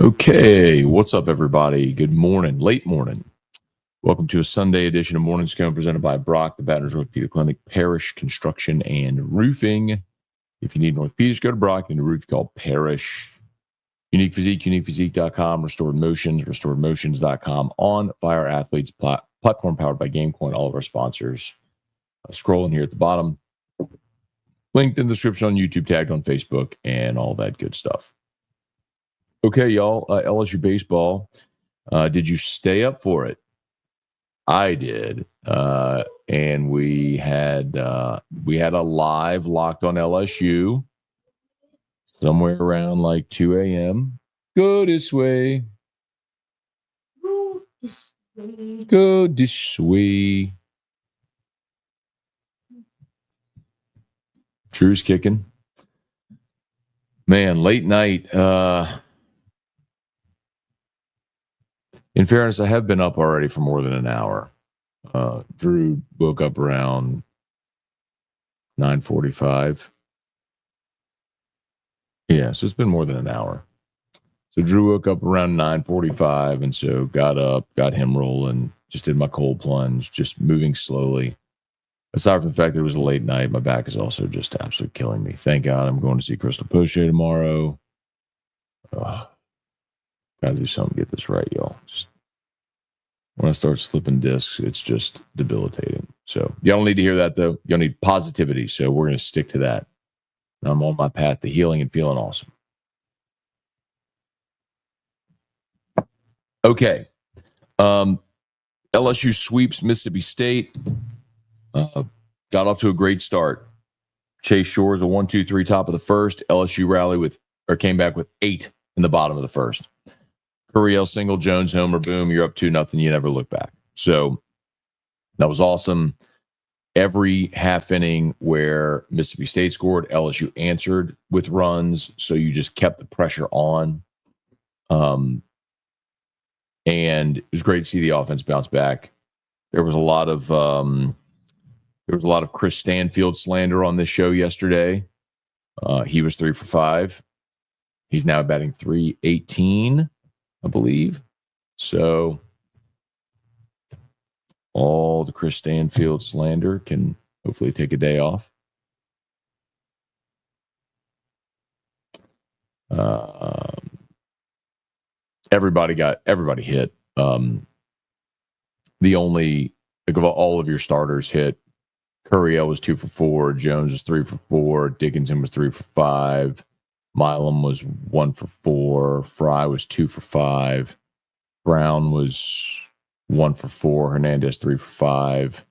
Okay, what's up, everybody? Good morning, late morning. Welcome to a Sunday edition of Morning Scone presented by Brock, the Baton Rouge Orthopedic Clinic, Parish Construction and Roofing. If you need an orthopedics, go to Brock, and a roof called Parish. Unique Physique, uniquephysique.com, Restored Motions, restoredmotions.com, on Fire Athletes platform powered by Gamecoin, all of our sponsors. Scrolling here at the bottom, linked in the description on YouTube, tagged on Facebook, and all that good stuff. Okay, y'all, LSU baseball. Did you stay up for it? I did, and we had a live Locked on LSU somewhere around like 2 a.m. Go this way. Go this way. Drew's kicking. Man, late night. In fairness, I have been up already for more than an hour. Drew woke up around 9:45. Yeah, so it's been more than an hour. So Drew woke up around 9:45, and so got up, got him rolling, just did my cold plunge, just moving slowly. Aside from the fact that it was a late night, my back is also just absolutely killing me. Thank God I'm going to see Crystal Poche tomorrow. Got to do something to get this right, y'all. Just when I start slipping discs, it's just debilitating. So y'all don't need to hear that, though. Y'all need positivity, so we're going to stick to that. I'm on my path to healing and feeling awesome. Okay. LSU sweeps Mississippi State. Got off to a great start. Chase Shores a 1-2-3 top of the first. LSU came back with 8 in the bottom of the first. Curiel single, Jones homer, boom, you're up 2-0. You never look back. So that was awesome. Every half inning where Mississippi State scored, LSU answered with runs. So you just kept the pressure on. And it was great to see the offense bounce back. There was a lot of Chris Stanfield slander on this show yesterday. He was 3 for 5. He's now batting .318, I believe. So all the Chris Stanfield slander can hopefully take a day off. Everybody hit. The only, like, of all of your starters hit. Curiel was 2 for 4. Jones was 3 for 4. Dickinson was 3 for 5. Milam was 1 for 4. Fry was 2 for 5. Brown was 1 for 4. Hernandez 3 for 5.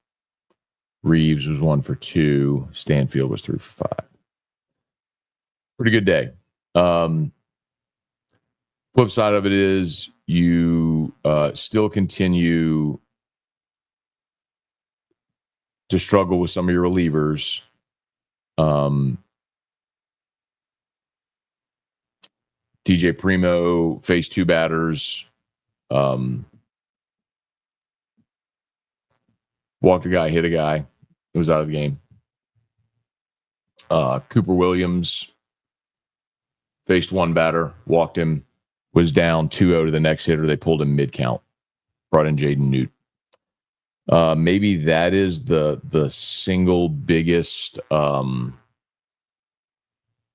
Reeves was 1 for 2. Stanfield was 3 for 5. Pretty good day. Flip side of it is you still continue to struggle with some of your relievers. DJ Primo faced 2 batters. Walked a guy, hit a guy. It was out of the game. Cooper Williams faced 1 batter, walked him, was down 2-0 to the next hitter. They pulled him mid-count. Brought in Jaden Newt. Maybe that is the single biggest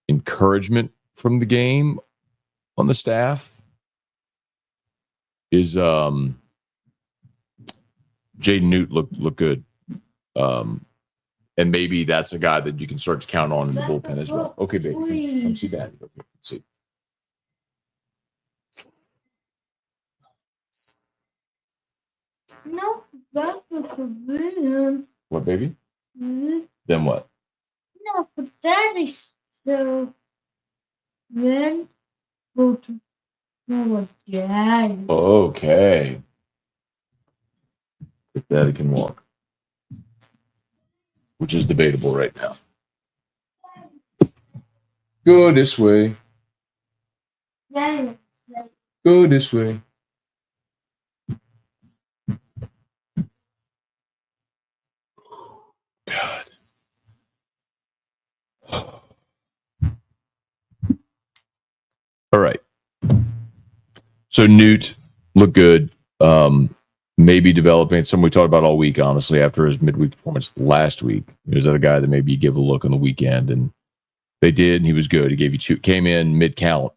encouragement from the game on the staff is Jaden Newt look good. And maybe that's a guy that you can start to count on in the bullpen as well. Okay, baby. Come see Daddy. Okay, see. No, that's a villain. What, baby? Mm-hmm. Then what? No, but that is so. Then go to no, Dad. Okay. If Daddy can walk, which is debatable right now. Go this way. Daddy. Go this way. God. All right. So Newt looked good. Maybe developing something we talked about all week, honestly, after his midweek performance last week. He was that a guy that maybe you give a look on the weekend, and they did, and he was good. He gave you two, came in mid-count.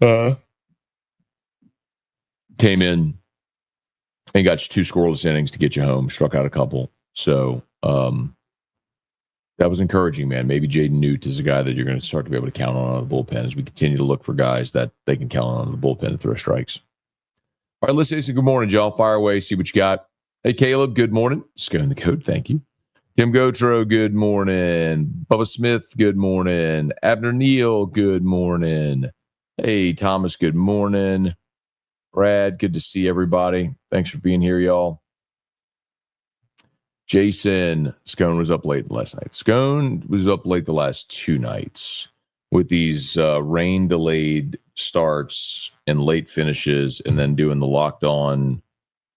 Came in and got you 2 scoreless innings to get you home, struck out a couple. So that was encouraging, man. Maybe Jaden Newt is a guy that you're going to start to be able to count on the bullpen as we continue to look for guys that they can count on the bullpen to throw strikes. All right, let's say some good morning, y'all. Fire away, see what you got. Hey, Caleb, good morning. Scone the code, thank you. Tim Gotro, good morning. Bubba Smith, good morning. Abner Neal, good morning. Hey, Thomas, good morning. Brad, good to see everybody. Thanks for being here, y'all. Jason, Scone was up late last night. Scone was up late the last 2 nights with these rain-delayed starts and late finishes and then doing the Locked On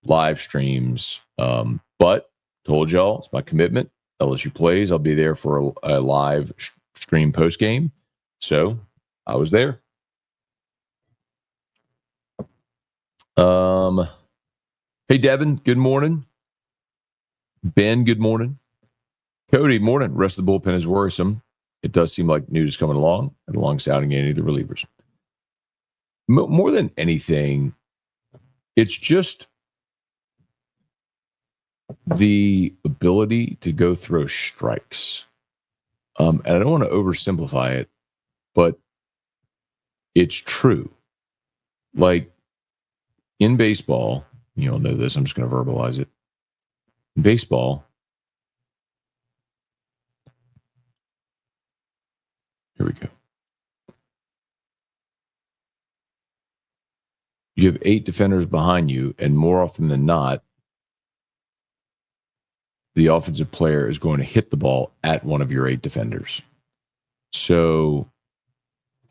live streams. But told y'all, it's my commitment. LSU plays. I'll be there for a live stream post-game. So I was there. Hey, Devin, good morning. Ben, good morning. Cody, morning. Rest of the bullpen is worrisome. It does seem like news is coming along and alongside any of the relievers. More than anything, it's just the ability to go throw strikes. And I don't want to oversimplify it, but it's true. Like in baseball, you all know this, I'm just going to verbalize it. In baseball, here we go. You have 8 defenders behind you, and more often than not, the offensive player is going to hit the ball at one of your 8 defenders. So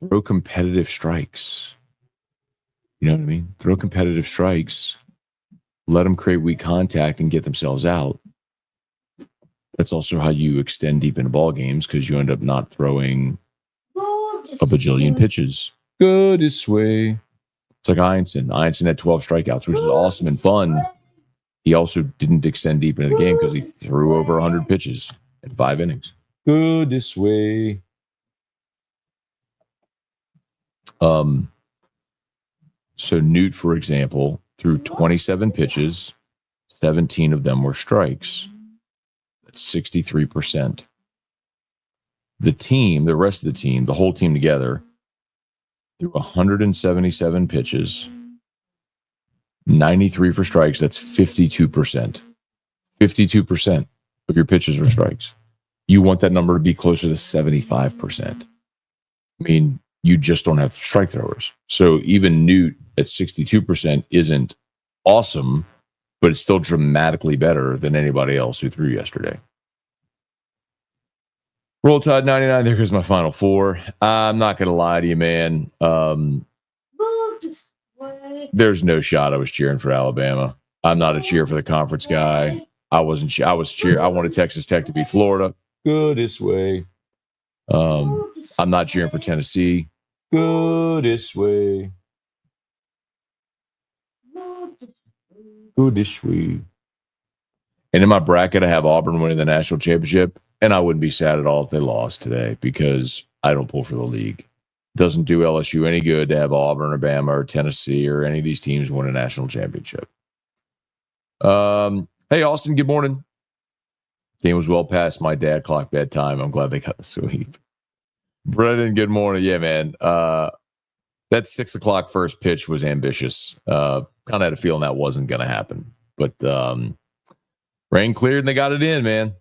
throw competitive strikes. You know what I mean? Throw competitive strikes. Let them create weak contact and get themselves out. That's also how you extend deep into ball games because you end up not throwing a bajillion pitches. Go this way. It's like Einstein. Einstein had 12 strikeouts, which is awesome and fun. He also didn't extend deep into the game because he threw over 100 pitches in 5 innings. Go this way. So Newt, for example, threw 27 pitches. 17 of them were strikes. That's 63%. The team, the rest of the team, the whole team together, threw 177 pitches, 93 for strikes. That's 52%. 52% of your pitches were strikes. You want that number to be closer to 75%. I mean, you just don't have strike throwers. So even Newt at 62% isn't awesome, but it's still dramatically better than anybody else who threw yesterday. Roll Tide 99, there goes my final 4. I'm not going to lie to you, man. There's no shot I was cheering for Alabama. I'm not a cheer for the conference guy. I wasn't. I wanted Texas Tech to beat Florida. Go this way. I'm not cheering for Tennessee. Go this way. Go this way. And in my bracket, I have Auburn winning the national championship, and I wouldn't be sad at all if they lost today because I don't pull for the league. It doesn't do LSU any good to have Auburn or Bama or Tennessee or any of these teams win a national championship. Hey, Austin, good morning. Game was well past my dad clock bedtime. I'm glad they got the sweep. Brendan, good morning. Yeah, man. That 6 o'clock first pitch was ambitious. Kind of had a feeling that wasn't going to happen. But rain cleared and they got it in, man.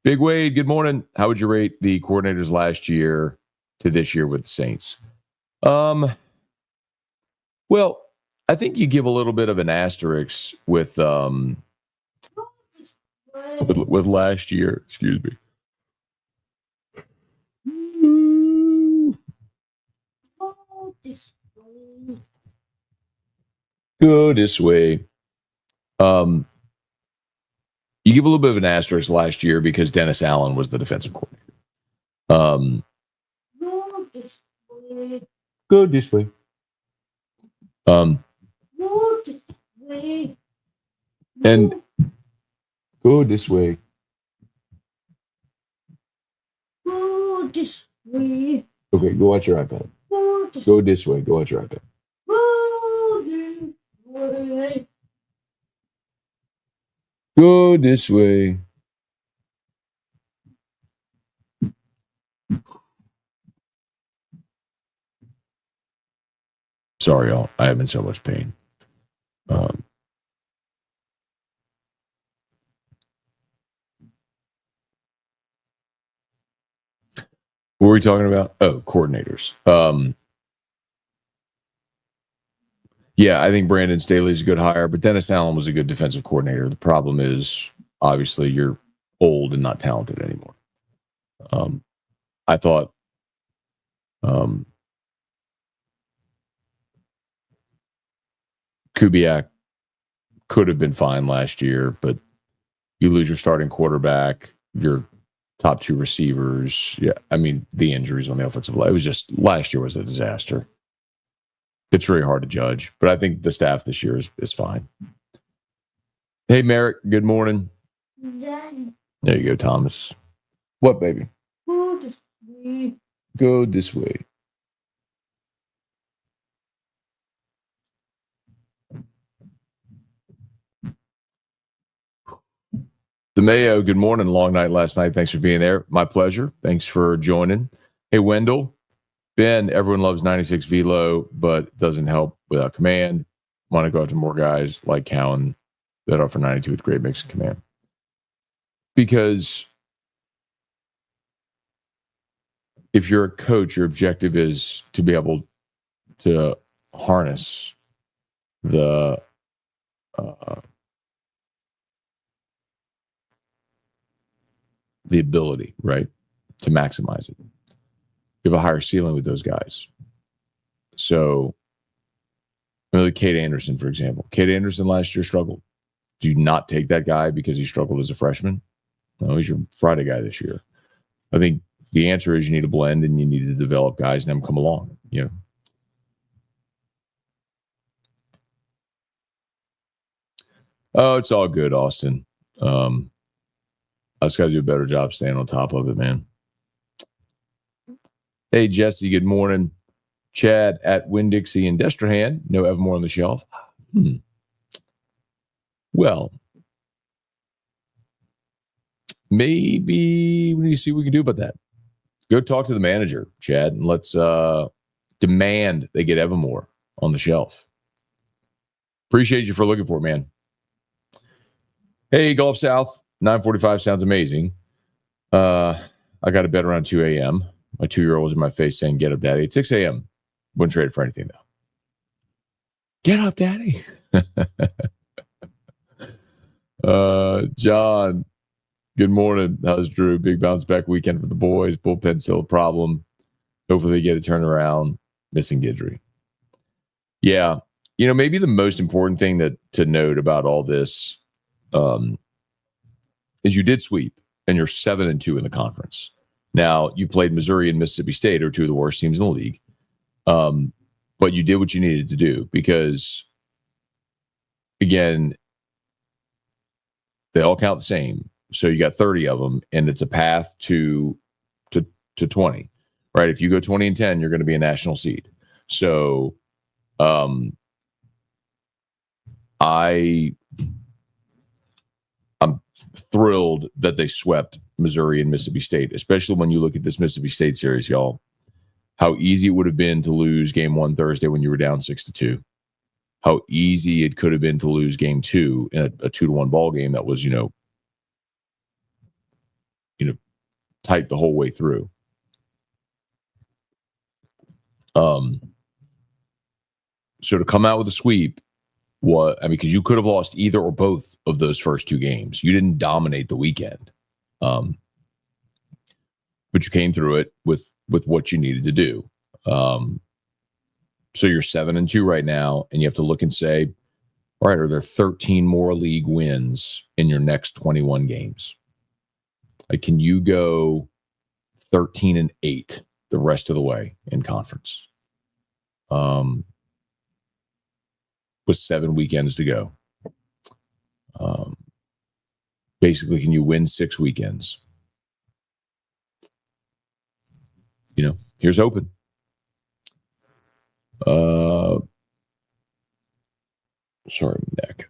Big Wade, good morning. How would you rate the coordinators last year to this year with the Saints? Well, I think you give a little bit of an asterisk with last year. Excuse me. Go this way. You give a little bit of an asterisk last year because Dennis Allen was the defensive coordinator. Go this way. Go this way. And go this way. Go this way. Okay, go watch your iPad. Go this way. Go watch your iPad. Go this way. Go this way. Sorry, y'all. I am in so much pain. What were we talking about? Oh, coordinators. Yeah, I think Brandon Staley's a good hire, but Dennis Allen was a good defensive coordinator. The problem is, obviously, you're old and not talented anymore. I thought Kubiak could have been fine last year, but you lose your starting quarterback, your top two receivers. Yeah, I mean, the injuries on the offensive line. It was just, last year was a disaster. It's really hard to judge, but I think the staff this year is fine. Hey, Merrick, good morning. Daddy. There you go, Thomas. What, baby? Go this way. Go this way. The Mayo, good morning. Long night last night. Thanks for being there. My pleasure. Thanks for joining. Hey, Wendell. Ben, everyone loves 96 velo, but doesn't help without command. Want to go out to more guys like Cowan that offer 92 with great mix and command. Because if you're a coach, your objective is to be able to harness the ability, right, to maximize it. You have a higher ceiling with those guys. So, really, Cade Anderson, for example. Cade Anderson last year struggled. Do you not take that guy because he struggled as a freshman? No, he's your Friday guy this year. I think the answer is you need to blend and you need to develop guys and have them come along. You know. Oh, it's all good, Austin. I just got to do a better job staying on top of it, man. Hey, Jesse, good morning. Chad at Winn-Dixie and Destrehan. No Evermore on the shelf. Well, maybe we need to see what we can do about that. Go talk to the manager, Chad, and let's demand they get Evermore on the shelf. Appreciate you for looking for it, man. Hey, Gulf South, 9:45 sounds amazing. I got to bed around 2 a.m. My 2-year-old was in my face saying, "Get up, Daddy." At 6 a.m. Wouldn't trade it for anything, though. Get up, Daddy. John, good morning. How's Drew? Big bounce back weekend for the boys. Bullpen still a problem. Hopefully they get it turned around. Missing Guidry. Yeah. You know, maybe the most important thing to note about all this is you did sweep and you're 7-2 in the conference. Now, you played Missouri and Mississippi State, are two of the worst teams in the league. But you did what you needed to do because, again, they all count the same. So you got 30 of them, and it's a path to 20, right? If you go 20-10, you're going to be a national seed. So I'm thrilled that they swept Missouri and Mississippi State, especially when you look at this Mississippi State series, y'all. How easy it would have been to lose game 1 Thursday when you were down 6-2. How easy it could have been to lose game 2 in a 2-1 ball game that was, tight the whole way through. So to come out with a sweep, because you could have lost either or both of those first 2 games. You didn't dominate the weekend, but you came through it with what you needed to do. So you're 7-2 right now, and you have to look and say, all right, are there 13 more league wins in your next 21 games? Like, can you go 13-8 the rest of the way in conference? with 7 weekends to go. Basically, can you win 6 weekends? Here's hoping. Sorry, neck.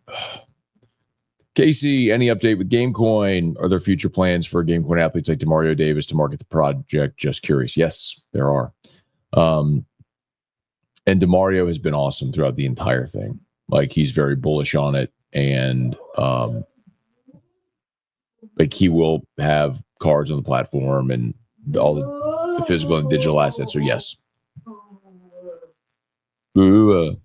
Casey, any update with Gamecoin? Are there future plans for Gamecoin athletes like DeMario Davis to market the project? Just curious. Yes, there are. And DeMario has been awesome throughout the entire thing. Like, he's very bullish on it, and like, he will have cards on the platform and all the physical and digital assets. So yes. On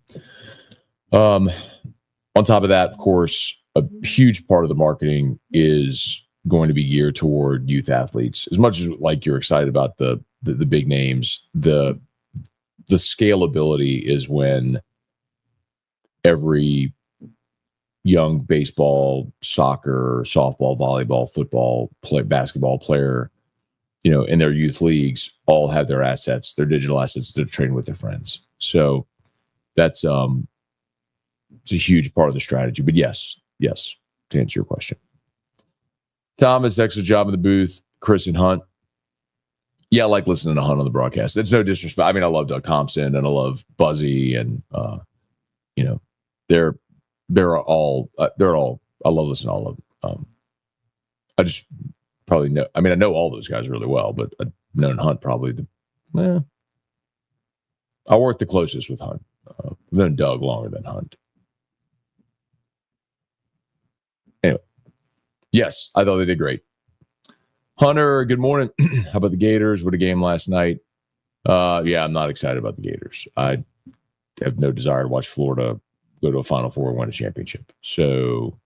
top of that, of course, a huge part of the marketing is going to be geared toward youth athletes. As much as like you're excited about the big names, the scalability is when every young baseball, soccer, softball, volleyball, football, basketball player, in their youth leagues, all have their assets, their digital assets to train with their friends. So that's it's a huge part of the strategy. But yes, to answer your question. Thomas, excellent job in the booth. Chris and Hunt. Yeah, I like listening to Hunt on the broadcast. It's no disrespect. I mean, I love Doug Thompson and I love Buzzy, and they're all I love listening to all of them. I just probably know. I mean, I know all those guys really well, but I've known Hunt probably I worked the closest with Hunt. I've known Doug longer than Hunt. Anyway, yes, I thought they did great. Hunter, good morning. How about the Gators? What a game last night. Yeah, I'm not excited about the Gators. I have no desire to watch Florida go to a Final Four and win a championship. So,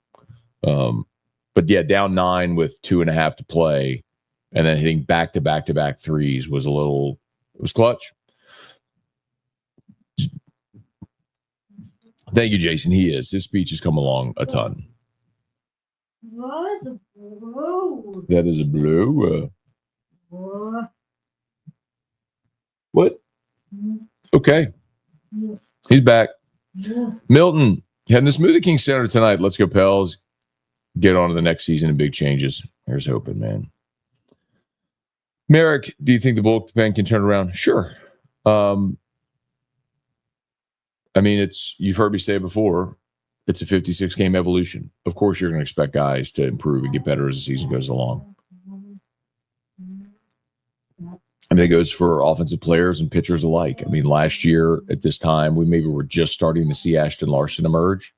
but yeah, down 9 with 2.5 to play, and then hitting back-to-back threes was it was clutch. Thank you, Jason. He is. His speech has come along a ton. What a blow. That is a blow. What? Okay. He's back. Milton, heading to Smoothie King Center tonight. Let's go, Pels. Get on to the next season and big changes. Here's hoping, man. Merrick, do you think the Bullpen can turn around? Sure. I mean, you've heard me say it before, it's a 56-game evolution. Of course, you're going to expect guys to improve and get better as the season goes along. I mean, it goes for offensive players and pitchers alike. I mean, last year at this time, we maybe were just starting to see Ashton Larson emerge.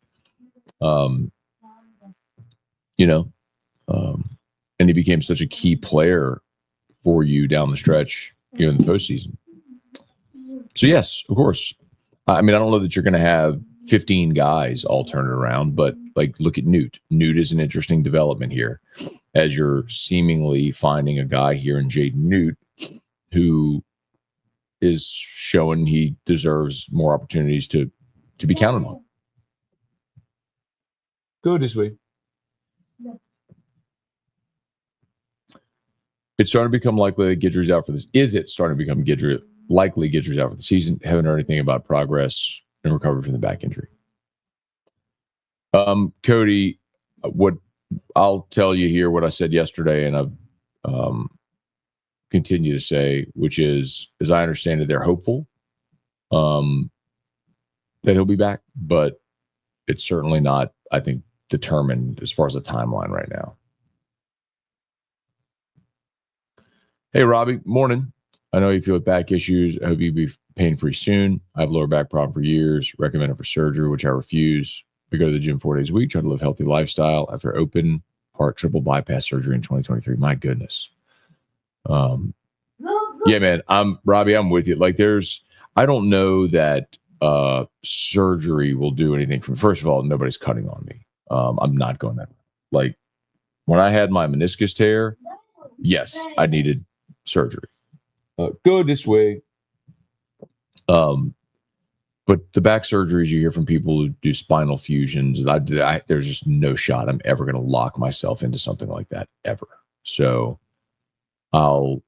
And he became such a key player for you down the stretch, in the postseason. So yes, of course. I mean, I don't know that you're going to have 15 guys all turn it around, but like, look at Newt. Newt is an interesting development here, as you're seemingly finding a guy here in Jaden Newt who is showing he deserves more opportunities to be counted on. Go this way. It's starting to become likely that Guidry's out for this. Is it starting to become likely Guidry's out for the season? Haven't heard anything about progress and recovery from the back injury. Cody, what I'll tell you here, what I said yesterday, and I've continue to say, which is, as I understand it, they're hopeful that he'll be back, but it's certainly not, I think, determined as far as the timeline right now. Hey, Robbie, morning. I know you feel with back issues. I hope you'll be pain-free soon. I have lower back problem for years, recommended for surgery, which I refuse. I go to the gym 4 days a week, try to live a healthy lifestyle after open heart triple bypass surgery in 2023. My goodness. Yeah, man, Robbie, I'm with you. Like, I don't know that surgery will do anything for me. First of all, nobody's cutting on me. I'm not going that way. Like, when I had my meniscus tear, yes, I needed surgery. Go this way. But the back surgeries you hear from people who do spinal fusions, there's just no shot I'm ever going to lock myself into something like that ever. So I'll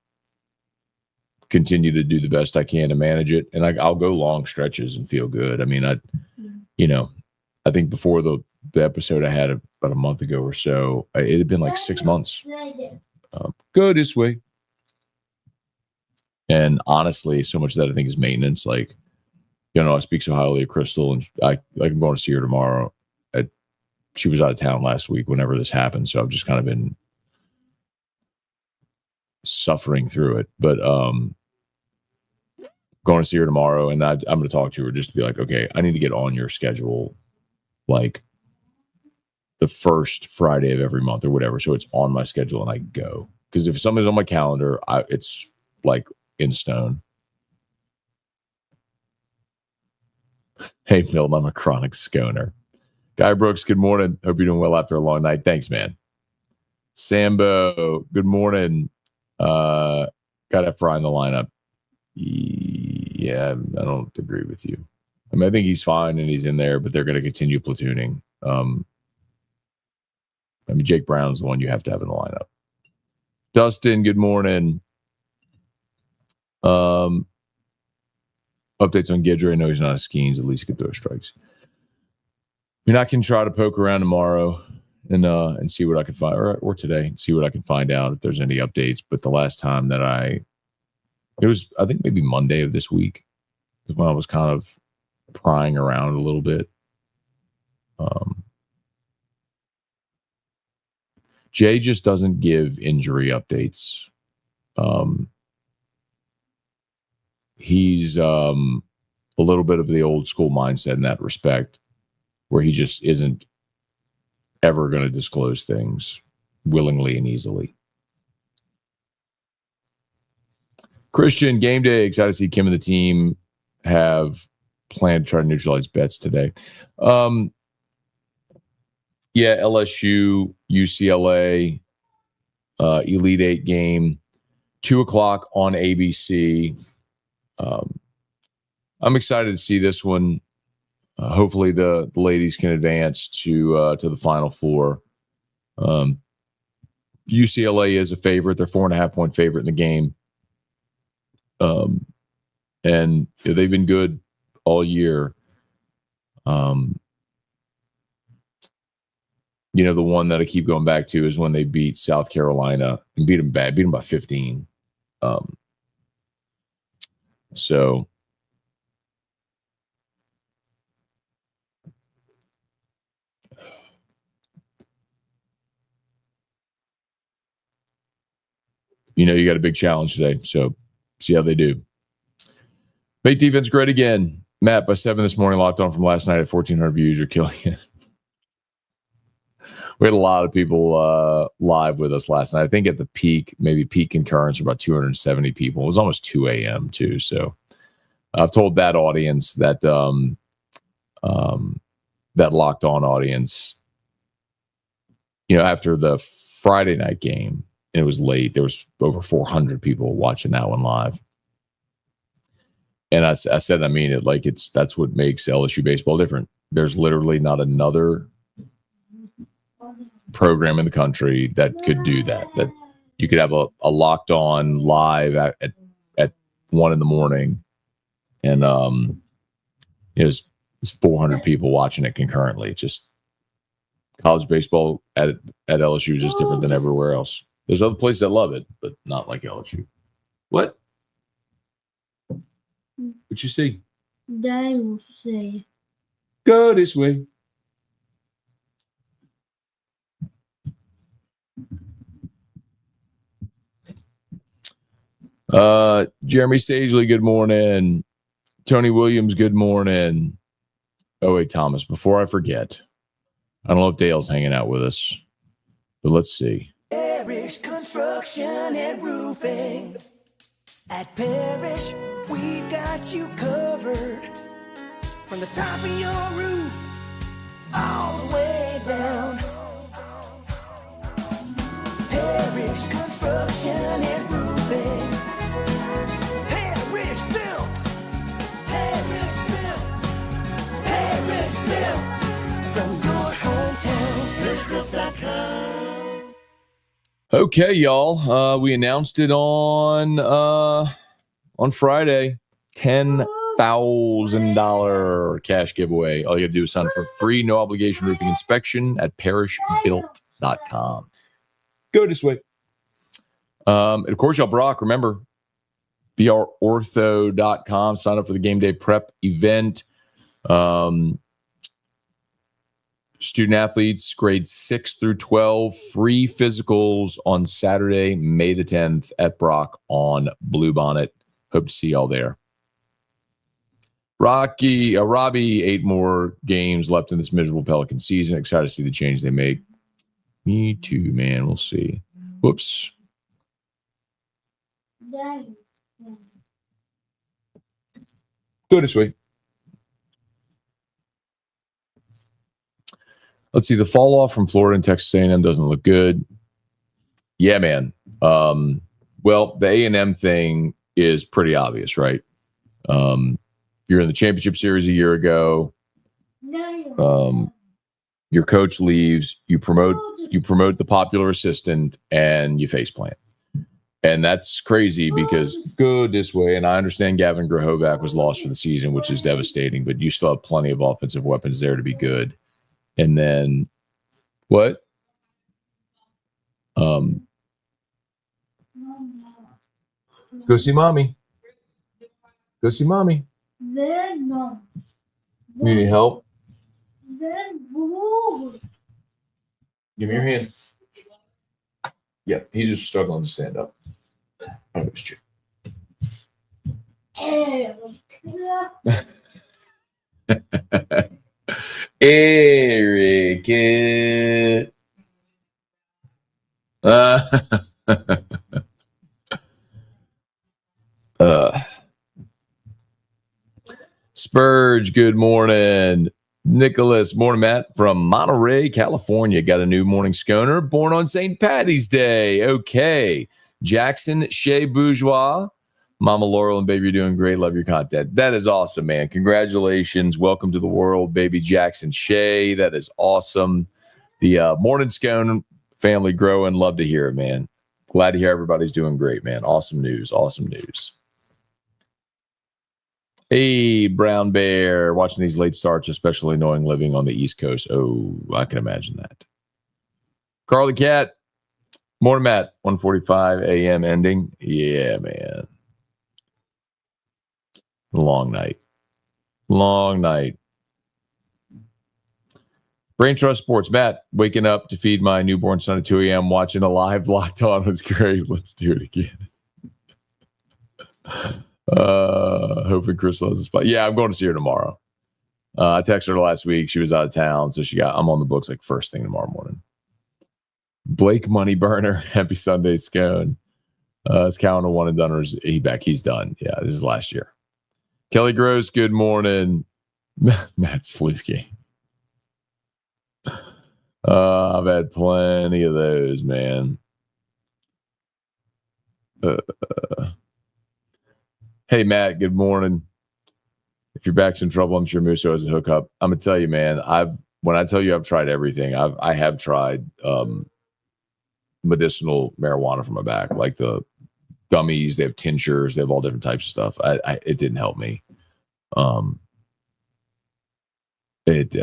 continue to do the best I can to manage it, and I'll go long stretches and feel good. I mean, I think before the episode I had about a month ago or so, it had been like 6 months. Go this way. And honestly, so much of that I think is maintenance. Like, I speak so highly of Crystal, and I'm going to see her tomorrow. She was out of town last week whenever this happened, so I've just kind of been suffering through it. But going to see her tomorrow, and I'm going to talk to her just to be like, okay, I need to get on your schedule, like the first Friday of every month or whatever, so it's on my schedule and I go. Because if something's on my calendar, it's like in stone. Hey, Milton, I'm a chronic sconer. Guy Brooks, good morning. Hope you're doing well after a long night. Thanks, man. Sambo, good morning. Got to Fry in the lineup. Yeah, I don't agree with you. I mean, I think he's fine and he's in there, but they're going to continue platooning. Jake Brown's the one you have to have in the lineup. Dustin, good morning. Updates on Guidry. I know he's not a Skeens. At least he could throw strikes. I can try to poke around tomorrow and see what I can find, or today, see what I can find out if there's any updates. But the last time that it was, I think maybe Monday of this week, is when I was kind of prying around a little bit. Jay just doesn't give injury updates. He's a little bit of the old school mindset in that respect, where he just isn't ever going to disclose things willingly and easily. Christian, game day. Excited to see Kim and the team have planned to try to neutralize bets today. Yeah, LSU, UCLA, Elite Eight game, 2:00 on ABC. I'm excited to see this one. Hopefully the ladies can advance to the Final Four. UCLA is a favorite. They're 4.5-point favorite in the game. And they've been good all year. The one that I keep going back to is when they beat South Carolina and beat them by 15. So you got a big challenge today. So see how they do. Bait defense great again. Matt, by 7 this morning, locked on from last night at 1,400 views. You're killing it. We had a lot of people live with us last night. I think at the peak concurrence, about 270 people. It was almost 2 a.m. too. So I've told that audience that that locked on audience, after the Friday night game, and it was late, there was over 400 people watching that one live. And I said, I mean it, like that's what makes LSU baseball different. There's literally not another program in the country that could do that. That you could have a locked on live at 1 a.m. and there's 400 people watching it concurrently. It's just college baseball at LSU is just different than everywhere else. There's other places that love it, but not like LSU. What you see? Dad will say, go this way. Jeremy Sagely, good morning. Tony Williams, good morning. Oh, wait, Thomas, before I forget, I don't know if Dale's hanging out with us, but let's see. Parish Construction and Roofing. At Parish, we've got you covered. From the top of your roof, all the way down. Parish Construction and Roofing. Parish built. Parish built. Parish built. From your hometown. ParishBuilt.com. Okay, y'all. We announced it on Friday, 10 $1,000 cash giveaway. All you have to do is sign up for a free, no obligation roofing inspection at parishbuilt.com. Go this way. And of course, y'all, Brock, remember, brortho.com. Sign up for the game day prep event. Student athletes, grades 6 through 12, free physicals on Saturday, May the 10th at Brock on Bluebonnet. Hope to see y'all there. Robbie, 8 more games left in this miserable Pelican season. Excited to see the change they make. Me too, man. We'll see. Whoops. Go this way. Let's see. The fall off from Florida and Texas A&M doesn't look good. Yeah, man. Well, the A&M thing is pretty obvious, right? You're in the championship series a year ago. Your coach leaves. You promote the popular assistant, and you faceplant. And that's crazy because go this way. And I understand Gavin Grahovac was lost for the season, which is devastating, but you still have plenty of offensive weapons there to be good. And then what? Go see mommy. Go see mommy. You need help? Give me your hand. Yeah, he's just struggling to stand up. I missed you. Eric. Spurge, good morning. Nicholas, morning, Matt, from Monterey, California. Got a new morning Sconer, born on St. Patty's Day. Okay. Jackson Shea Bourgeois. Mama Laurel and baby, you're doing great. Love your content. That is awesome, man. Congratulations. Welcome to the world, baby Jackson Shea. That is awesome. The morning Scone family growing. Love to hear it, man. Glad to hear everybody's doing great, man. Awesome news. Awesome news. Hey, Brown Bear, watching these late starts, especially knowing living on the East Coast. Oh, I can imagine that. Carly Cat, morning, Matt. 1:45 a.m. ending. Yeah, man. Long night. Long night. Brain Trust Sports, Matt, waking up to feed my newborn son at 2 a.m. watching a live Locked On was great. Let's do it again. Hoping Crystal has a spot. Yeah, I'm going to see her tomorrow. I texted her last week. She was out of town, so I'm on the books like first thing tomorrow morning. Blake Moneyburner, happy Sunday, Scone. Is Cowan a one and done, or is he back? He's done. Yeah, this is last year. Kelly Gross, good morning. Matt's fluke game. I've had plenty of those, man. Hey, Matt, good morning. If your back's in trouble, I'm sure Musso has a hookup. I'm going to tell you, man, when I tell you I've tried everything, I have tried medicinal marijuana for my back, like the gummies, they have tinctures, they have all different types of stuff. It didn't help me. I hated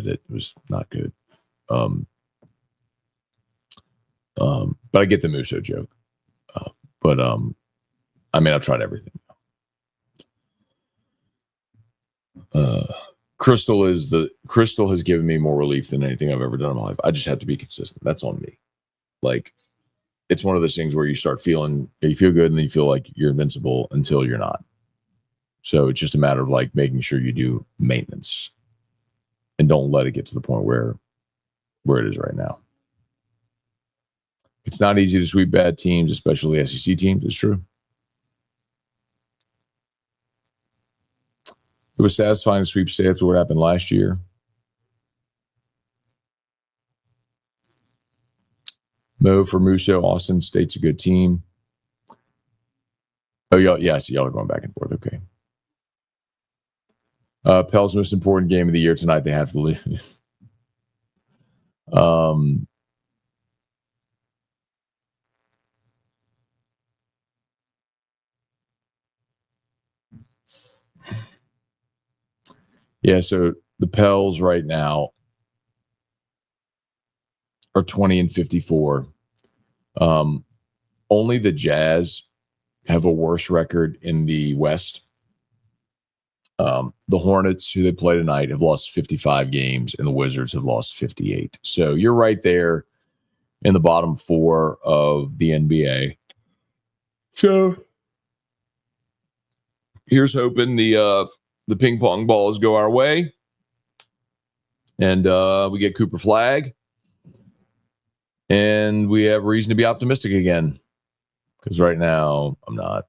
it. It was not good. But I get the Musso joke. I mean, I've tried everything. Crystal has given me more relief than anything I've ever done in my life. I just have to be consistent. That's on me. Like, it's one of those things where you feel good and then you feel like you're invincible until you're not. So it's just a matter of like making sure you do maintenance and don't let it get to the point where it is right now. It's not easy to sweep bad teams, especially SEC teams. It's true. It was satisfying to sweep state after what happened last year. Mo for Musso, Austin State's a good team. Oh, y'all, yeah, I see y'all are going back and forth. Okay. Pels' most important game of the year tonight. They have to lose. Yeah, so the Pels right now are 20-54. Only the Jazz have a worse record in the West. The Hornets, who they play tonight, have lost 55 games, and the Wizards have lost 58. So you're right there in the bottom four of the NBA. So here's hoping the ping pong balls go our way, and we get Cooper Flag, and we have reason to be optimistic again. Because right now, I'm not.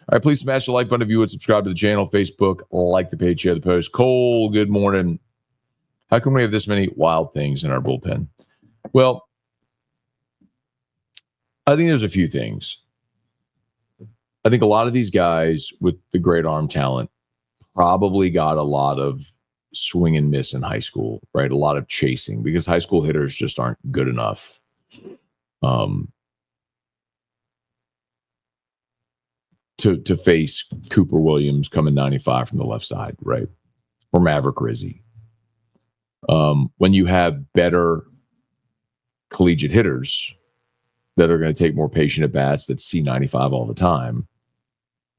All right, please smash the like button if you would. Subscribe to the channel, Facebook, like the page, share the post. Cole, good morning. How come we have this many wild things in our bullpen? Well, I think there's a few things. I think a lot of these guys with the great arm talent probably got a lot of swing and miss in high school, right? A lot of chasing because high school hitters just aren't good enough. To face Cooper Williams coming 95 from the left side, right? Or Maverick Rizzi. When you have better collegiate hitters that are going to take more patient at bats that see 95 all the time,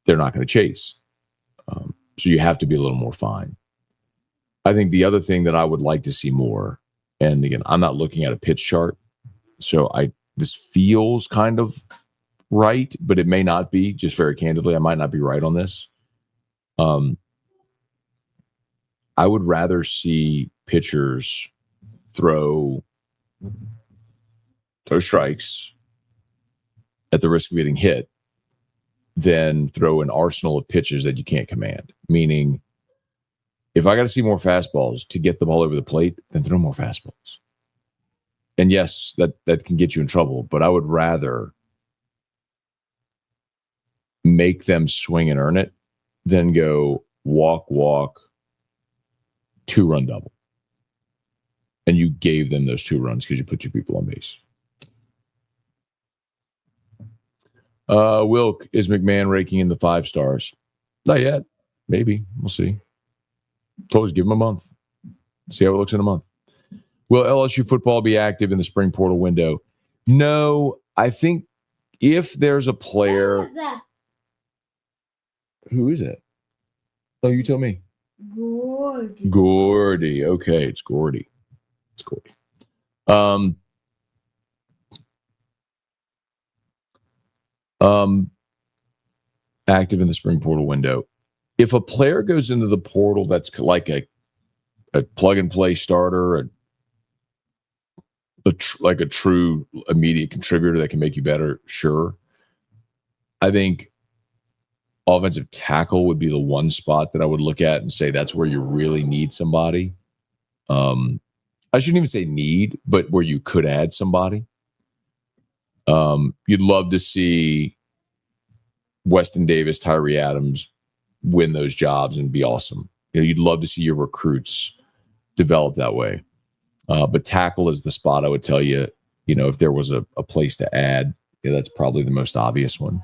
they're not going to chase. So you have to be a little more fine. I think the other thing that I would like to see more, and again, I'm not looking at a pitch chart, so this feels kind of right, but it may not be. Just very candidly, I might not be right on this. I would rather see pitchers throw strikes at the risk of getting hit than throw an arsenal of pitches that you can't command. Meaning, if I got to see more fastballs to get the ball over the plate, then throw more fastballs. And yes, that can get you in trouble, but I would rather make them swing and earn it than go walk, 2-run double. And you gave them those 2 runs because you put 2 people on base. Wilk, is McMahon raking in the 5 stars? Not yet. Maybe. We'll see. Always give him a month. See how it looks in a month. Will LSU football be active in the spring portal window? No, I think if there's a player. Who is it? Oh, you tell me. Gordy. Okay, it's Gordy. Active in the spring portal window. If a player goes into the portal that's like a plug and play starter, like a true immediate contributor that can make you better, sure. I think offensive tackle would be the one spot that I would look at and say that's where you really need somebody. I shouldn't even say need, but where you could add somebody. You'd love to see Weston Davis, Tyree Adams win those jobs and be awesome. You'd love to see your recruits develop that way. But tackle is the spot I would tell you, if there was a place to add, that's probably the most obvious one.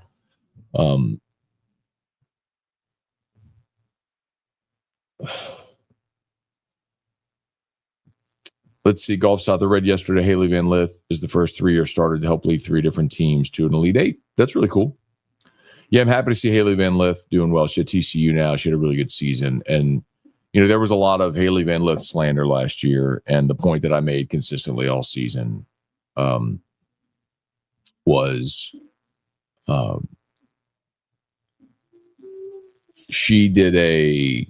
Let's see. Golf South. I read yesterday Haley Van Lith is the first 3-year starter to help lead 3 different teams to an Elite 8. That's really cool. Yeah, I'm happy to see Haley Van Lith doing well. She at TCU now. She had a really good season. And, there was a lot of Haley Van Lith slander last year. And the point that I made consistently all season was she did a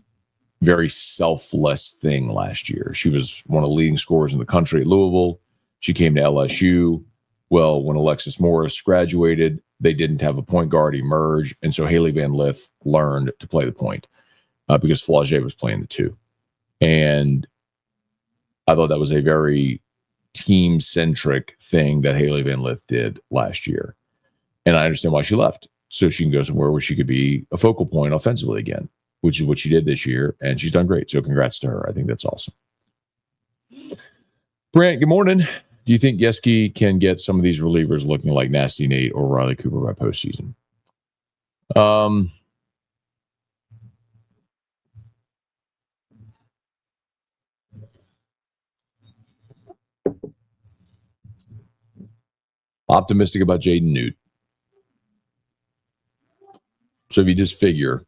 very selfless thing last year. She was one of the leading scorers in the country at Louisville. She came to LSU. Well, when Alexis Morris graduated, they didn't have a point guard emerge. And so Haley Van Lith learned to play the point because Flaugier was playing the 2. And I thought that was a very team-centric thing that Haley Van Lith did last year. And I understand why she left. So she can go somewhere where she could be a focal point offensively again, which is what she did this year. And she's done great. So congrats to her. I think that's awesome. Brant, good morning. Do you think Yeski can get some of these relievers looking like Nasty Nate or Riley Cooper by postseason? Optimistic about Jaden Newt. So if you just figure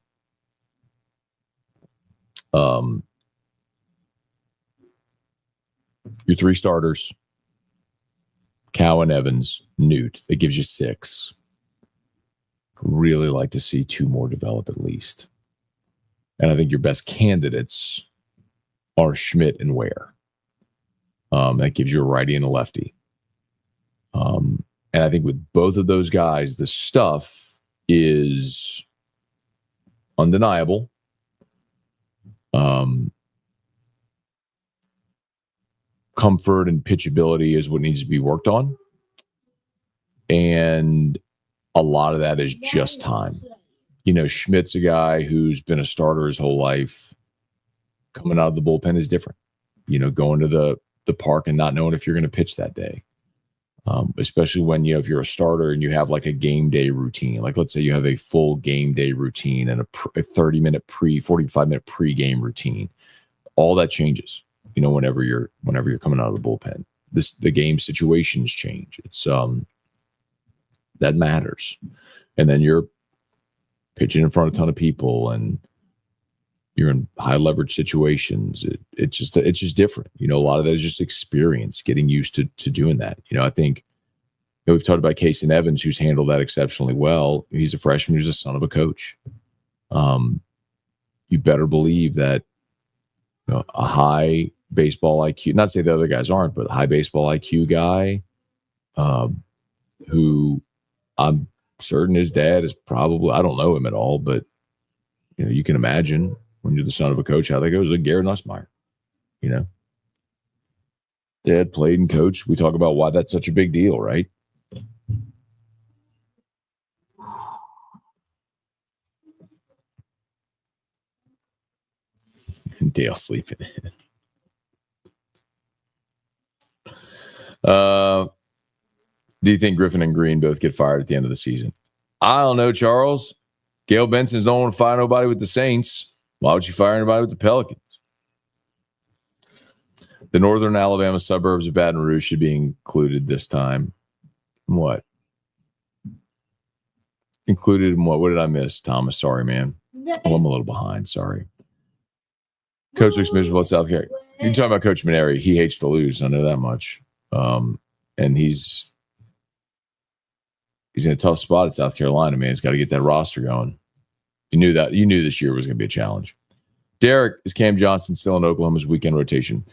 your 3 starters, Cowan, Evans, Newt, that gives you 6. Really like to see 2 more develop at least. And I think your best candidates are Schmidt and Ware. That gives you a righty and a lefty. And I think with both of those guys, the stuff is undeniable. Comfort and pitchability is what needs to be worked on. And a lot of that is just time. You know, Schmidt's a guy who's been a starter his whole life. Coming out of the bullpen is different. You know, going to the park and not knowing if you're going to pitch that day. Especially when, you know, if you're a starter and you have like a game day routine. Like let's say you have a full game day routine and a 30-minute 45-minute pre-game routine. All that changes, you know, whenever you're coming out of the bullpen. The game situations change. It's that matters. And then you're pitching in front of a ton of people and you're in high leverage situations. It's just different. You know, a lot of that is just experience, getting used to doing that. You know, I think, you know, we've talked about Case and Evans, who's handled that exceptionally well. He's a freshman who's a son of a coach. You better believe that, you know, a high baseball IQ, not to say the other guys aren't, but a high baseball IQ guy, who I'm certain his dad is probably, I don't know him at all, but, you know, you can imagine when you're the son of a coach how that goes. Like Garrett Nussmeier, you know, dad played and coached. We talk about why that's such a big deal, right? Dale sleeping in. Do you think Griffin and Green both get fired at the end of the season? I don't know, Charles. Gail Benson's don't want to fire nobody with the Saints. Why would you fire anybody with the Pelicans? The northern Alabama suburbs of Baton Rouge should be included this time. What? Included in what? What did I miss, Thomas? Sorry, man. Oh, I'm a little behind. Sorry. Coach looks miserable at South Carolina. You're talking about Coach Maneri. He hates to lose. I know that much. And he's in a tough spot at South Carolina, man. He's got to get that roster going. You knew that. You knew this year was going to be a challenge. Derek, is Cam Johnson still in Oklahoma's weekend rotation?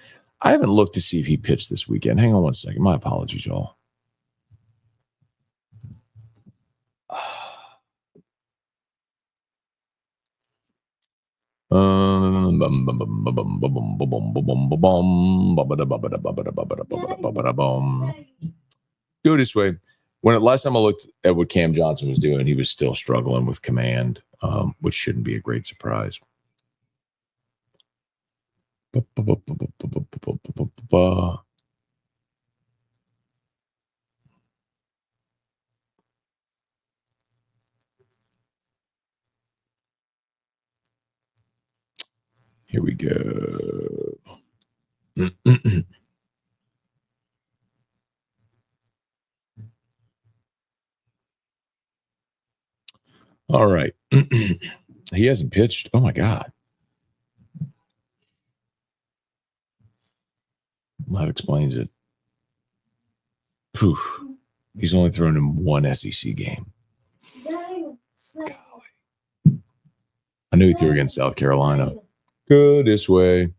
I haven't looked to see if he pitched this weekend. Hang on one second. My apologies, y'all. Go this way. Last time I looked at what Cam Johnson was doing, he was still struggling with command, which shouldn't be a great surprise. Here we go. All right. He hasn't pitched. Oh, my God. That explains it. Whew. He's only thrown in one SEC game. Golly. I knew he threw against South Carolina. Go this way.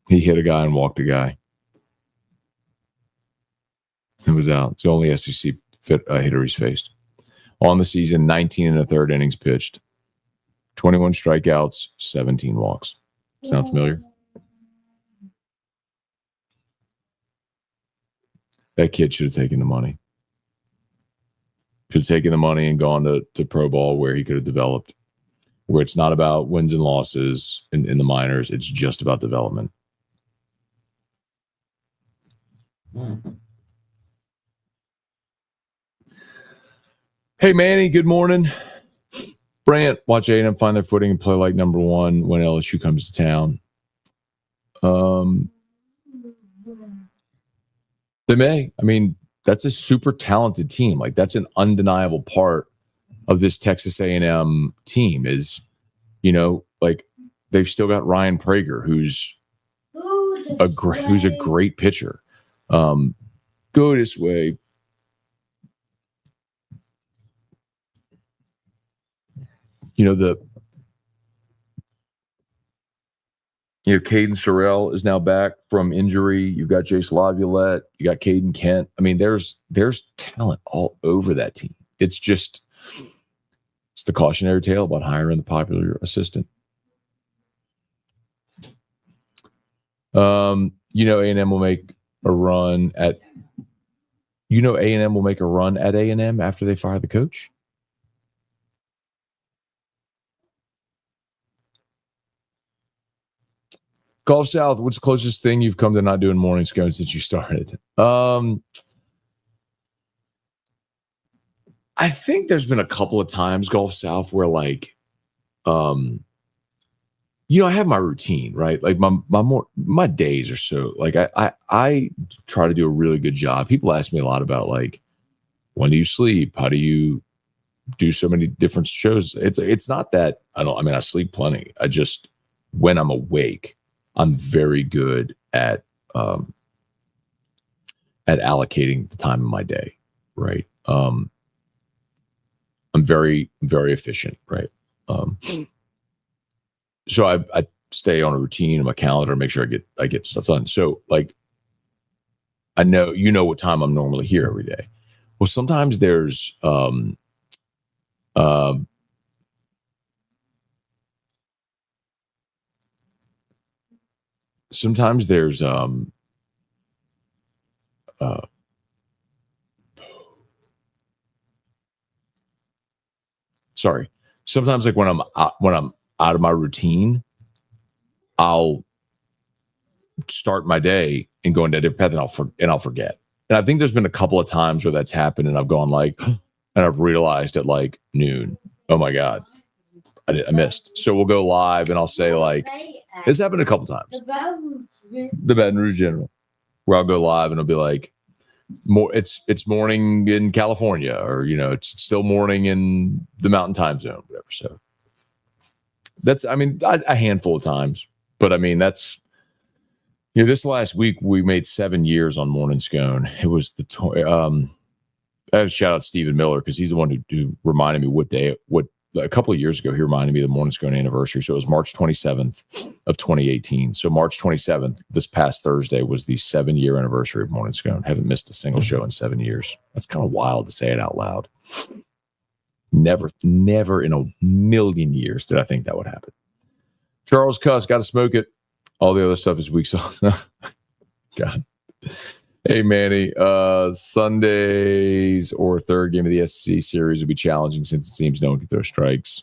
He hit a guy and walked a guy. It was out. It's the only SEC hitter he's faced. On the season, 19 and a third innings pitched, 21 strikeouts, 17 walks. Sound familiar? That kid should have taken the money. Should have taken the money and gone to pro ball where he could have developed, where it's not about wins and losses in the minors. It's just about development. Hey, Manny, good morning. Brant, watch A&M find their footing and play like number one when LSU comes to town. They may. I mean, that's a super talented team. Like, that's an undeniable part of this Texas A&M team is, like, they've still got Ryan Prager, who's a great pitcher. Go this way. Caden Sorrell is now back from injury. You've got Jace Laviolette. You got Caden Kent. I mean, there's talent all over that team. It's the cautionary tale about hiring the popular assistant. A&M will make a run at A&M will make a run at A&M after they fire the coach. Golf South, what's the closest thing you've come to not doing morning scone since you started? I think there's been a couple of times, Golf South, where like, I have my routine, right? Like my days are so like I try to do a really good job. People ask me a lot about like, when do you sleep? How do you do so many different shows? It's not that I sleep plenty. I just, when I'm awake, I'm very good at allocating the time of my day, right? I'm very, very efficient, right? So I stay on a routine in my calendar, make sure I get stuff done. So like, I know what time I'm normally here every day. Well, sometimes there's sometimes like when I'm out of my routine, I'll start my day and go into a different path and I'll forget. And I think there's been a couple of times where that's happened and I've gone like, and I've realized at like noon, oh my God, I missed. So we'll go live and I'll say like, it's happened a couple times. The Baton Rouge General, where I'll go live and it'll be like, it's morning in California, or it's still morning in the Mountain Time Zone, whatever. So that's, a handful of times, but that's, this last week we made 7 years on Morning Scone. It was I have to shout out Stephen Miller because he's the one who reminded me a couple of years ago, he reminded me of the Morning Scone anniversary. So it was March 27th of 2018. So March 27th, this past Thursday, was the 7-year anniversary of Morning Scone. Haven't missed a single show in 7 years. That's kind of wild to say it out loud. Never in a million years did I think that would happen. Charles Cuss, got to smoke it. All the other stuff is weak sauce. God. Hey, Manny, Sundays or third game of the SEC series would be challenging since it seems no one can throw strikes.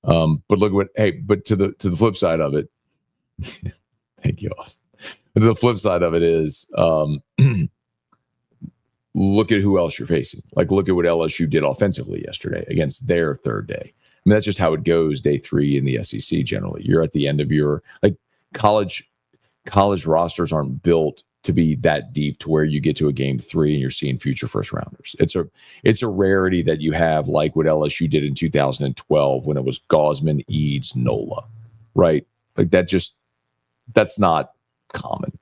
But to the flip side of it, thank you, Austin. The flip side of it is, look at who else you're facing. Like, look at what LSU did offensively yesterday against their third day. That's just how it goes day 3 in the SEC generally. You're at the end of your, like, college rosters aren't built to be that deep to where you get to a game 3 and you're seeing future first rounders. It's a rarity that you have, like what LSU did in 2012 when it was Gosman, Eads, Nola, right? Like that's not common.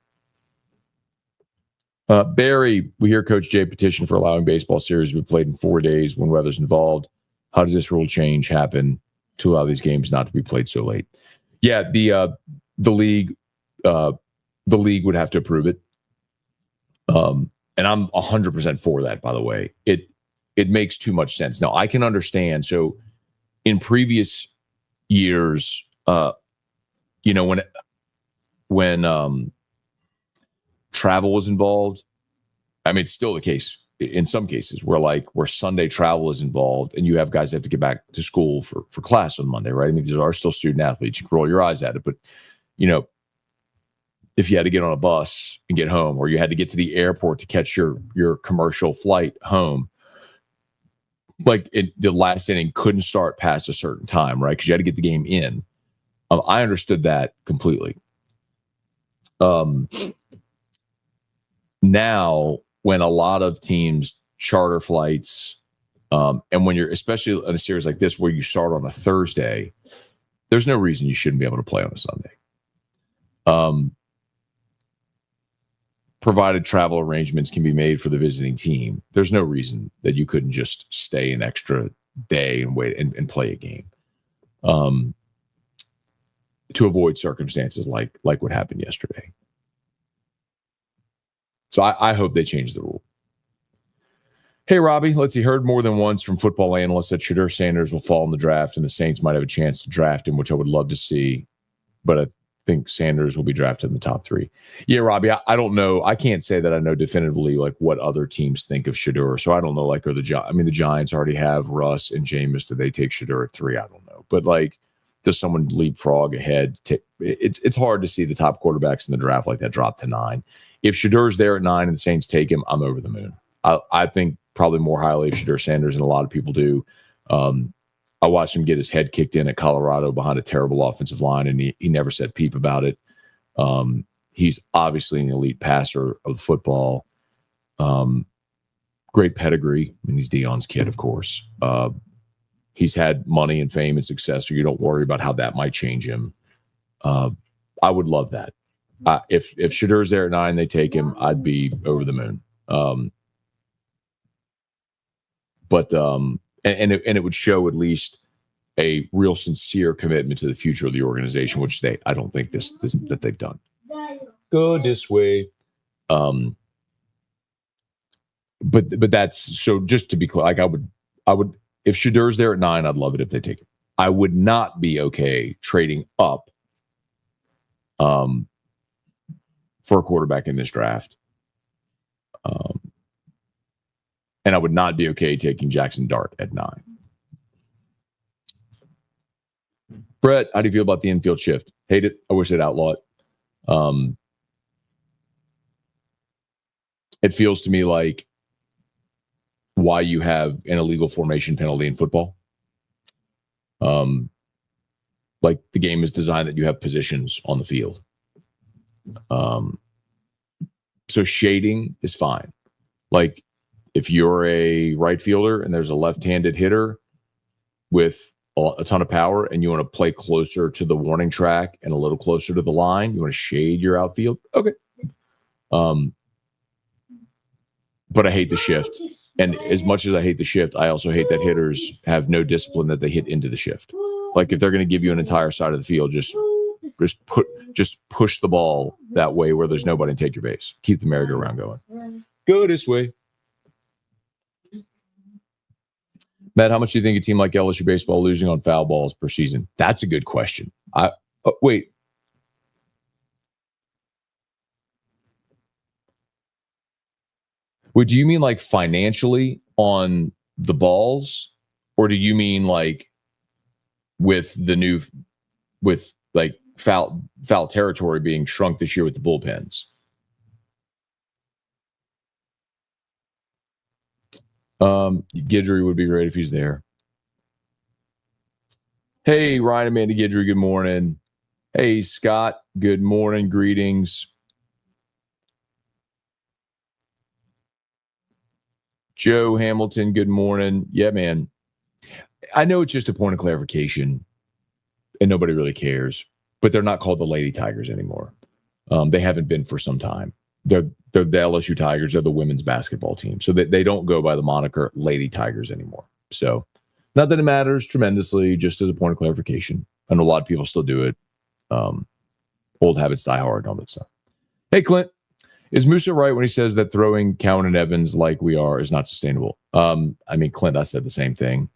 Barry, we hear Coach Jay petition for allowing baseball series to be played in 4 days when weather's involved. How does this rule change happen to allow these games not to be played so late? Yeah, the league would have to approve it. And I'm 100% for that, by the way. It makes too much sense. Now, I can understand. So in previous years, when travel was involved, it's still the case in some cases where Sunday travel is involved and you have guys that have to get back to school for class on Monday, right? These are still student athletes. You can roll your eyes at it, but if you had to get on a bus and get home, or you had to get to the airport to catch your commercial flight home, like the last inning couldn't start past a certain time, right? Because you had to get the game in. I understood that completely. Now, when a lot of teams charter flights, and when you're especially in a series like this where you start on a Thursday, there's no reason you shouldn't be able to play on a Sunday. Provided travel arrangements can be made for the visiting team, there's no reason that you couldn't just stay an extra day and wait and play a game. To avoid circumstances like what happened yesterday. So I hope they change the rule. Hey, Robbie, let's see. Heard more than once from football analysts that Shedeur Sanders will fall in the draft and the Saints might have a chance to draft him, which I would love to see. But I think Sanders will be drafted in the top 3. Yeah, Robbie, I don't know. I can't say that I know definitively like what other teams think of Shedeur. So I don't know. Like, the Giants already have Russ and Jameis. Do they take Shedeur at 3? I don't know. But like, does someone leapfrog ahead? It's hard to see the top quarterbacks in the draft like that drop to 9. If Shadeur's there at 9 and the Saints take him, I'm over the moon. I think probably more highly of Shedeur Sanders than a lot of people do. I watched him get his head kicked in at Colorado behind a terrible offensive line, and he never said peep about it. He's obviously an elite passer of football. Great pedigree. I mean, he's Deion's kid, of course. He's had money and fame and success, so you don't worry about how that might change him. I would love that. If Shadeur's there at 9, they take him, I'd be over the moon. But it would show at least a real sincere commitment to the future of the organization, which I don't think that they've done. Go this way. But that's so. Just to be clear, like I would if Shadeur's there at 9, I'd love it if they take it. I would not be okay trading up for a quarterback in this draft. And I would not be okay taking Jackson Dart at 9. Brett, how do you feel about the infield shift? Hate it. I wish they'd outlaw it. It feels to me like why you have an illegal formation penalty in football. Like the game is designed that you have positions on the field. So shading is fine. Like if you're a right fielder and there's a left-handed hitter with a ton of power and you want to play closer to the warning track and a little closer to the line, you want to shade your outfield. Okay. But I hate the shift. And as much as I hate the shift, I also hate that hitters have no discipline that they hit into the shift. Like if they're going to give you an entire side of the field, just push the ball that way where there's nobody and take your base. Keep the merry-go-round going. Go this way. Matt, how much do you think a team like LSU baseball losing on foul balls per season? That's a good question. Wait. Wait, do you mean like financially on the balls, or do you mean like with foul territory being shrunk this year with the bullpens? Guidry would be great if he's there. Hey, Ryan, Amanda Guidry, good morning. Hey, Scott, good morning. Greetings. Joe Hamilton, good morning. Yeah, man. I know it's just a point of clarification, and nobody really cares, but they're not called the Lady Tigers anymore. They haven't been for some time. They're the LSU Tigers. They're the women's basketball team. So they don't go by the moniker Lady Tigers anymore. So not that it matters tremendously, just as a point of clarification. I know a lot of people still do it. Old habits die hard and all that stuff. Hey, Clint, is Musa right when he says that throwing Cowan and Evans like we are is not sustainable? I mean, Clint, I said the same thing.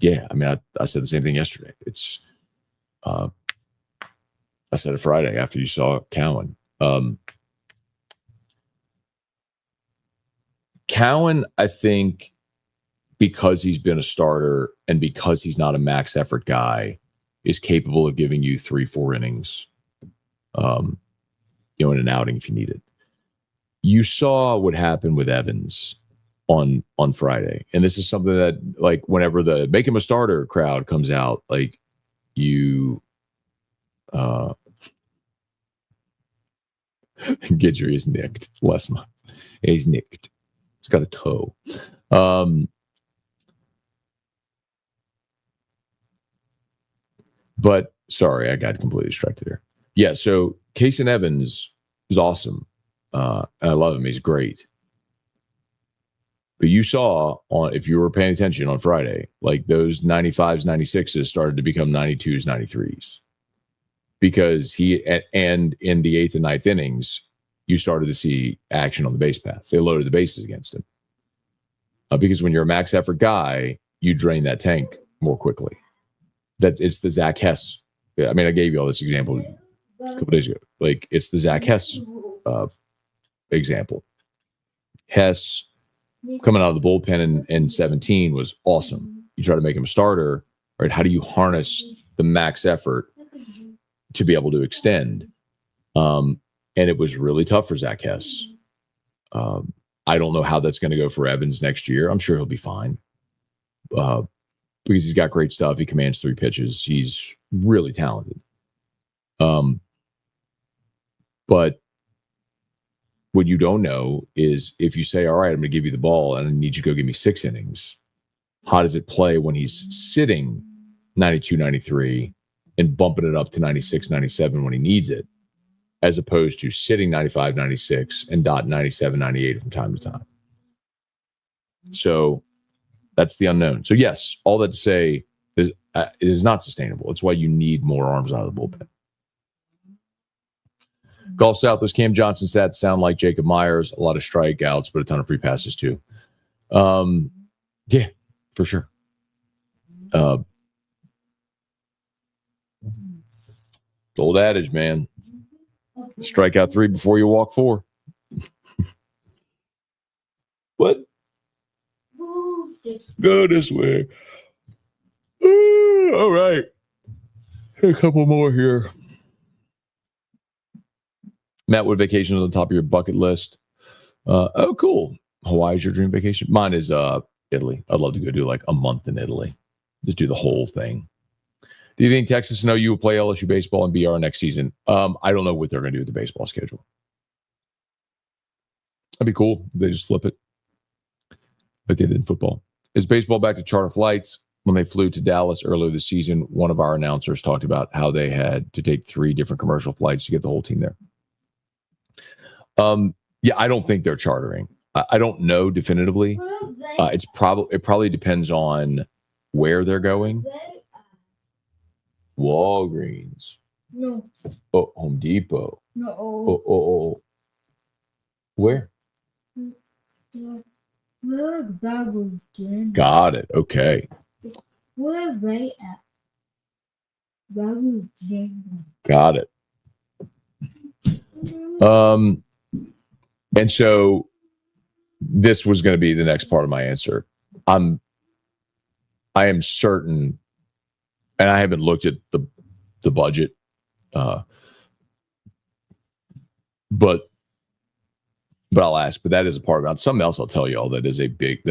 Yeah, I mean, I said the same thing yesterday. It's I said it Friday after you saw Cowan. Cowan, I think, because he's been a starter and because he's not a max effort guy, is capable of giving you 3-4 innings, in an outing if you need it. You saw what happened with Evans on Friday. And this is something that, like, whenever the make him a starter crowd comes out, like, you Gidry is nicked. Lesma. He's nicked. He's got a toe. But sorry, I got completely distracted there. Yeah, so Kason Evans is awesome. And I love him. He's great. But you saw, if you were paying attention on Friday, like those 95s, 96s started to become 92s, 93s. Because and in the 8th and 9th innings, you started to see action on the base paths. They loaded the bases against him. Because when you're a max effort guy, you drain that tank more quickly. That it's the Zach Hess. I mean, I gave you all this example a couple days ago. Like, it's the Zach Hess example. Hess coming out of the bullpen in 17 was awesome. You try to make him a starter, right? How do you harness the max effort to be able to extend? And it was really tough for Zach Hess. I don't know how that's going to go for Evans next year. I'm sure he'll be fine. Because he's got great stuff. He commands 3 pitches. He's really talented. But what you don't know is, if you say, all right, I'm going to give you the ball and I need you to go give me 6 innings, how does it play when he's sitting 92, 93 and bumping it up to 96, 97 when he needs it, as opposed to sitting 95, 96 and dot 97, 98 from time to time? So that's the unknown. So yes, all that to say is it is not sustainable. It's why you need more arms out of the bullpen. Gulf South, those Cam Johnson stats sound like Jacob Myers. A lot of strikeouts, but a ton of free passes too. Yeah, for sure. The old adage, man. Strike out 3 before you walk 4. What? Go this way. All right. A couple more here. Matt, what vacation is on the top of your bucket list? Oh, cool. Hawaii's your dream vacation? Mine is Italy. I'd love to go do like a month in Italy. Just do the whole thing. Do you think Texas and OU will play LSU baseball and BR next season? I don't know what they're going to do with the baseball schedule. That'd be cool. They just flip it like they did in football. Is baseball back to charter flights? When they flew to Dallas earlier this season, one of our announcers talked about how they had to take 3 different commercial flights to get the whole team there. Yeah, I don't think they're chartering. I don't know definitively. It probably depends on where they're going. Walgreens. No. Oh, Home Depot. No. Oh. Where? We're Bible Jen. Got it. Okay. We're right at Bible Jen. Got it. And so this was going to be the next part of my answer. I am certain, and I haven't looked at the budget, but I'll ask. But that is a part of it. Something else I'll tell you all that is a big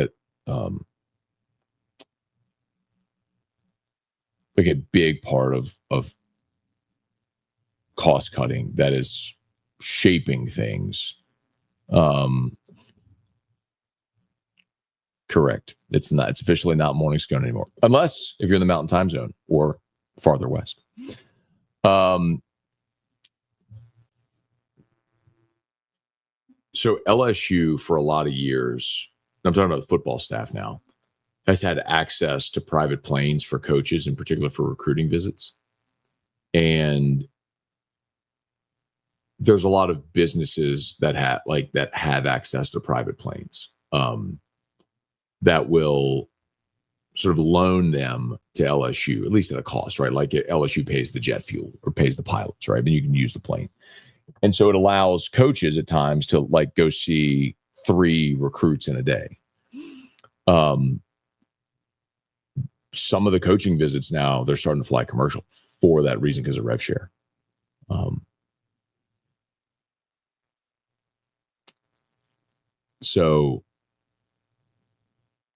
like a big part of cost cutting that is shaping things. Correct. It's not. It's officially not morning scone anymore, unless if you're in the Mountain Time Zone or farther west. So LSU for a lot of years, I'm talking about the football staff now, has had access to private planes for coaches, in particular for recruiting visits. And there's a lot of businesses that have access to private planes that will sort of loan them to LSU, at least at a cost, right? Like LSU pays the jet fuel or pays the pilots, right? Then you can use the plane. And so it allows coaches at times to like go see 3 recruits in a day. Some of the coaching visits now, they're starting to fly commercial for that reason because of rev share. So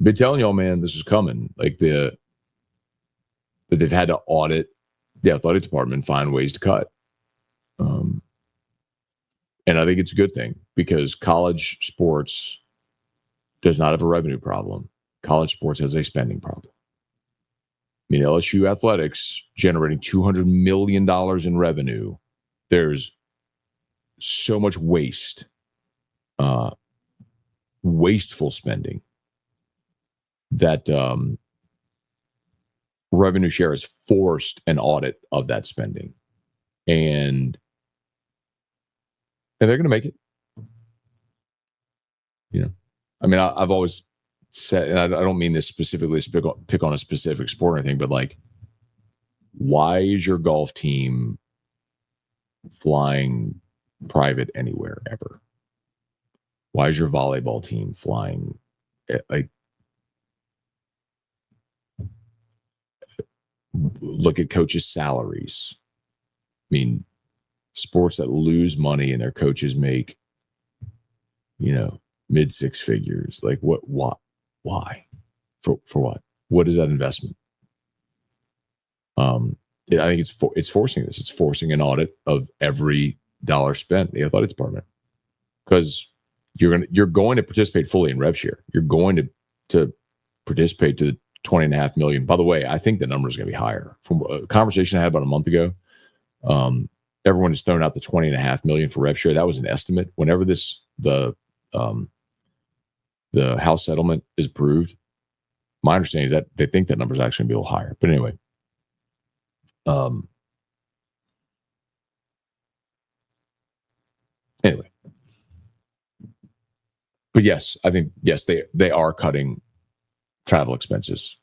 Been telling y'all, man, this is coming. Like that they've had to audit the athletic department, find ways to cut. And I think it's a good thing because college sports does not have a revenue problem. College sports has a spending problem. I mean, LSU athletics generating $200 million in revenue. There's so much waste, wasteful spending that revenue share has forced an audit of that spending. And they're going to make it. You know, I mean, I've always said, and I don't mean this specifically to pick on a specific sport or anything, but like, why is your golf team flying private anywhere ever? Why is your volleyball team flying? Like, look at coaches' salaries. I mean, sports that lose money and their coaches make, mid six figures. Like what? Why? For what? What is that investment? I think it's forcing this. It's forcing an audit of every dollar spent in the athletic department because you're going to participate fully in rev share. You're going to participate to the $20.5 million. By the way, I think the number is going to be higher. From a conversation I had about a month ago, everyone has thrown out the $20.5 million for rev share. That was an estimate. Whenever the House settlement is approved, my understanding is that they think that number is actually going to be a little higher. But anyway, but yes, I think they are cutting travel expenses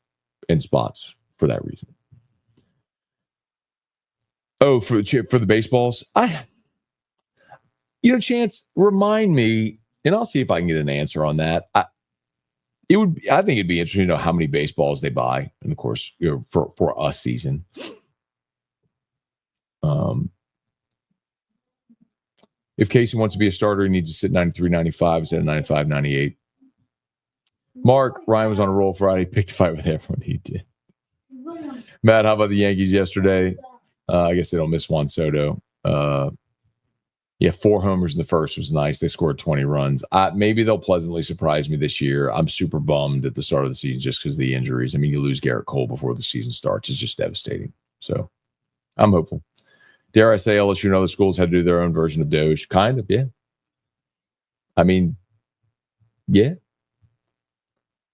in spots for that reason. Oh, for the baseballs, Chance, remind me, and I'll see if I can get an answer on that. I think it'd be interesting to know how many baseballs they buy, and of course, for a season. If Casey wants to be a starter, he needs to sit 93, 95 instead of 95, 98. Mark, Ryan was on a roll Friday. Picked a fight with everyone. He did. Matt, how about the Yankees yesterday? I guess they don't miss Juan Soto. 4 homers in the first was nice. They scored 20 runs. Maybe they'll pleasantly surprise me this year. I'm super bummed at the start of the season just because of the injuries. I mean, you lose Garrett Cole before the season starts. It's just devastating. So I'm hopeful. Dare I say LSU and other schools had to do their own version of Doge? Kind of, yeah. I mean, yeah.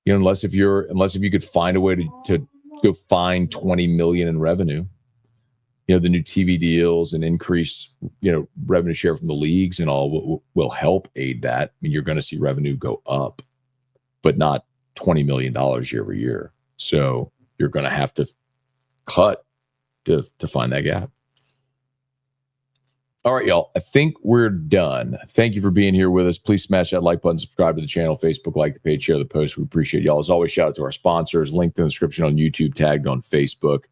Unless if you could find a way to go find $20 million in revenue, the new TV deals and increased, revenue share from the leagues and all will help aid that. I mean, you're going to see revenue go up, but not $20 million year over year. So you're going to have to cut to find that gap. All right, y'all. I think we're done. Thank you for being here with us. Please smash that like button, subscribe to the channel, Facebook, like the page, share the post. We appreciate y'all. As always, shout out to our sponsors. Link in the description on YouTube, tagged on Facebook.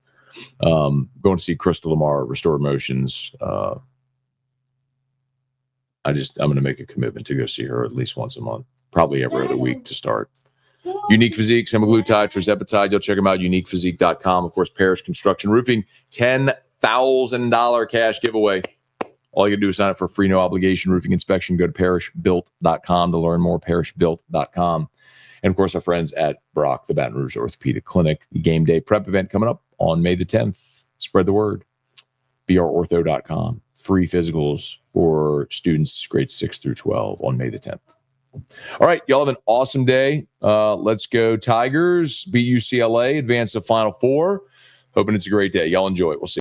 Going to see Crystal Lamar, Restore Emotions. I'm going to make a commitment to go see her at least once a month, probably every other week to start. Unique Physique, semaglutide, tirzepatide. You'll check them out, uniquephysique.com. Of course, Parish Construction Roofing, $10,000 cash giveaway. All you got to do is sign up for a free no obligation roofing inspection. Go to parishbuilt.com to learn more, parishbuilt.com. And of course, our friends at Brock, the Baton Rouge Orthopedic Clinic, the game day prep event coming up on May the 10th. Spread the word. brortho.com. Free physicals for students grades 6 through 12 on May the 10th. All right, y'all have an awesome day. Let's go Tigers. Beat UCLA, advance to Final Four. Hoping it's a great day. Y'all enjoy it. We'll see you.